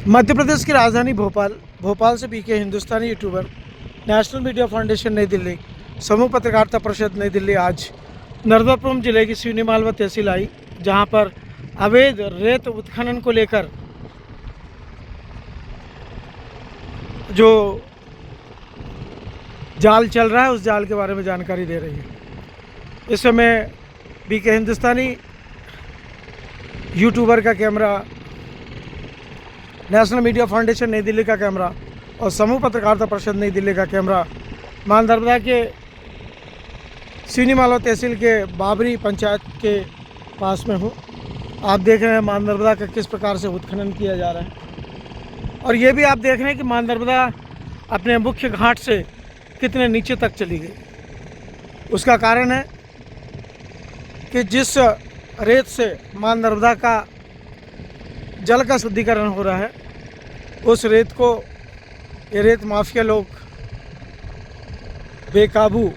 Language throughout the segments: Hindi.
मध्य प्रदेश की राजधानी भोपाल से बीके हिंदुस्तानी यूट्यूबर नेशनल मीडिया फाउंडेशन नई दिल्ली, समूह पत्रकारिता परिषद नई दिल्ली आज नर्मदापुरम जिले की सिवनी मालवा तहसील आई, जहां पर अवैध रेत उत्खनन को लेकर जो जाल चल रहा है उस जाल के बारे में जानकारी दे रही है। इस समय बीके हिंदुस्तानी यूट्यूबर का कैमरा, नेशनल मीडिया फाउंडेशन नई दिल्ली का कैमरा और समूह पत्रकारिता परिषद नई दिल्ली का कैमरा मां नर्मदा के सिवनी मालवा तहसील के बाबरी पंचायत के पास में हूँ। आप देख रहे हैं मां नर्मदा का किस प्रकार से उत्खनन किया जा रहा है, और ये भी आप देख रहे हैं कि मां नर्मदा अपने मुख्य घाट से कितने नीचे तक चली गई। उसका कारण है कि जिस रेत से मां नर्मदा का जल का शुद्धिकरण हो रहा है, उस रेत को ये रेत माफिया लोग बेकाबू,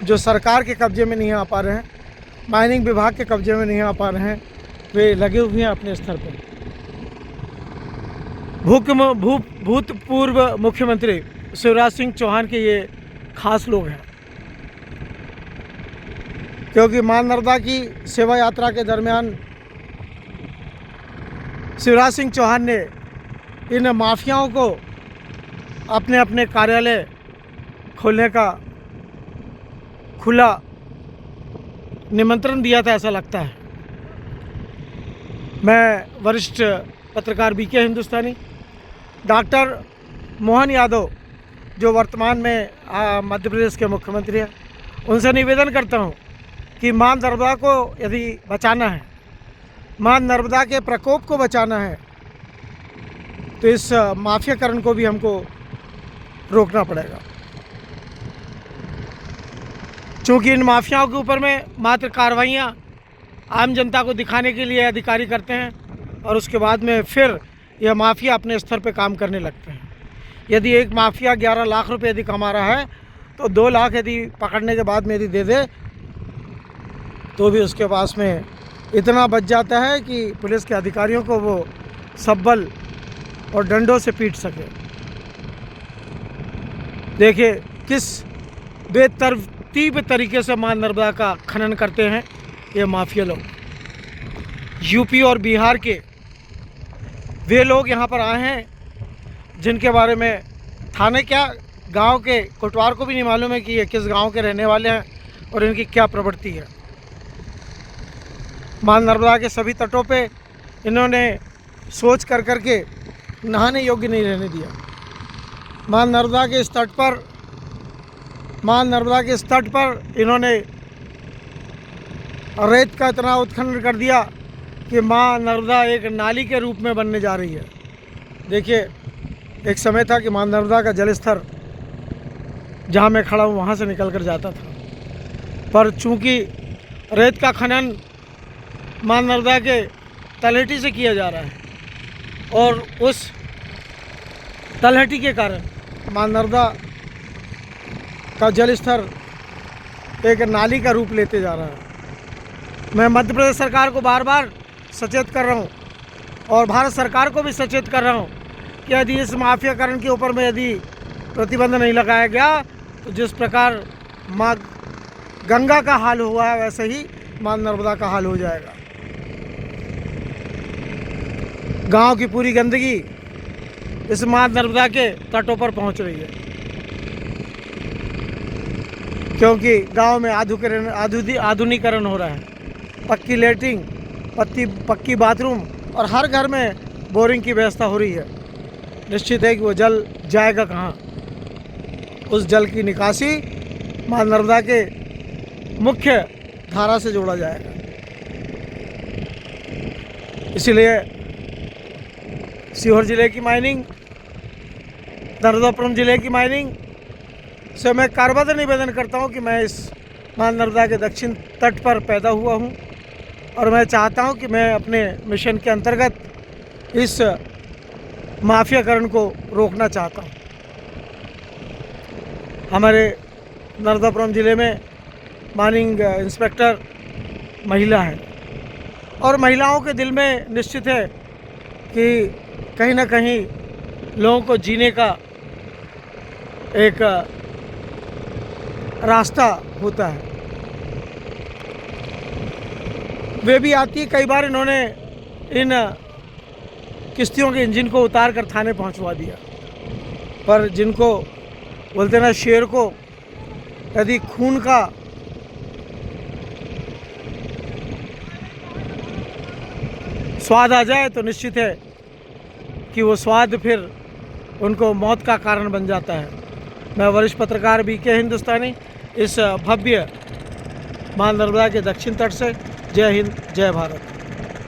जो सरकार के कब्जे में नहीं आ पा रहे हैं, माइनिंग विभाग के कब्जे में नहीं आ पा रहे हैं, वे लगे हुए हैं अपने स्तर पर। भूतपूर्व मुख्यमंत्री शिवराज सिंह चौहान के ये खास लोग हैं, क्योंकि मां नर्मदा की सेवा यात्रा के दरमियान शिवराज सिंह चौहान ने इन माफियाओं को अपने अपने कार्यालय खोलने का खुला निमंत्रण दिया था, ऐसा लगता है। मैं वरिष्ठ पत्रकार बीके हिंदुस्तानी डॉक्टर मोहन यादव, जो वर्तमान में मध्य प्रदेश के मुख्यमंत्री हैं, उनसे निवेदन करता हूं कि मां नर्मदा को यदि बचाना है, मां नर्मदा के प्रकोप को बचाना है, तो इस माफियाकरण को भी हमको रोकना पड़ेगा। चूँकि इन माफियाओं के ऊपर में मात्र कार्रवाइयाँ आम जनता को दिखाने के लिए अधिकारी करते हैं, और उसके बाद में फिर यह माफिया अपने स्तर पे काम करने लगते हैं। यदि एक माफिया 11 लाख रुपए यदि कमा रहा है, तो 2 लाख यदि पकड़ने के बाद में यदि दे दे, तो भी उसके पास में इतना बच जाता है कि पुलिस के अधिकारियों को वो सब्बल और डंडों से पीट सके। देखिए किस बेतरतीब तरीके से मां नर्मदा का खनन करते हैं ये माफिया लोग। यूपी और बिहार के वे लोग यहाँ पर आए हैं जिनके बारे में थाने क्या गांव के कोटवार को भी नहीं मालूम है कि ये किस गांव के रहने वाले हैं और इनकी क्या प्रवृत्ति है। मां नर्मदा के सभी तटों पे इन्होंने सोच कर के नहाने योग्य नहीं रहने दिया। मां नर्मदा के इस तट पर इन्होंने रेत का इतना उत्खनन कर दिया कि मां नर्मदा एक नाली के रूप में बनने जा रही है। देखिए, एक समय था कि मां नर्मदा का जल स्तर जहाँ मैं खड़ा हूँ वहाँ से निकल कर जाता था, पर चूँकि रेत का खनन मां नर्मदा के तलहटी से किया जा रहा है, और उस तलहटी के कारण मां नर्मदा का जल स्तर एक नाली का रूप लेते जा रहा है। मैं मध्य प्रदेश सरकार को बार बार सचेत कर रहा हूँ, और भारत सरकार को भी सचेत कर रहा हूँ कि यदि इस माफियाकरण के ऊपर में यदि प्रतिबंध नहीं लगाया गया, तो जिस प्रकार माँ गंगा का हाल हुआ है, वैसे ही मां नर्मदा का हाल हो जाएगा। गांव की पूरी गंदगी इस मां नर्मदा के तटों पर पहुंच रही है, क्योंकि गांव में आधुनिकीकरण हो रहा है। पक्की लेटरिन, पक्की बाथरूम और हर घर में बोरिंग की व्यवस्था हो रही है। निश्चित है कि वो जल जाएगा कहाँ। उस जल की निकासी मां नर्मदा के मुख्य धारा से जोड़ा जाएगा। इसलिए सीहोर जिले की माइनिंग, नर्मदापुरम जिले की माइनिंग से मैं कारबद्ध निवेदन करता हूं कि मैं इस मां नर्मदा के दक्षिण तट पर पैदा हुआ हूं, और मैं चाहता हूं कि मैं अपने मिशन के अंतर्गत इस माफियाकरण को रोकना चाहता हूं। हमारे नर्मदापुरम ज़िले में माइनिंग इंस्पेक्टर महिला है, और महिलाओं के दिल में निश्चित है कि कहीं ना कहीं लोगों को जीने का एक रास्ता होता है। वे भी आती है, कई बार इन्होंने इन किश्तियों के इंजन को उतार कर थाने पहुंचवा दिया, पर जिनको बोलते ना शेर को यदि खून का स्वाद आ जाए तो निश्चित है कि वो स्वाद फिर उनको मौत का कारण बन जाता है। मैं वरिष्ठ पत्रकार BK हिंदुस्तानी इस भव्य मां नर्मदा के दक्षिण तट से। जय हिंद, जय भारत।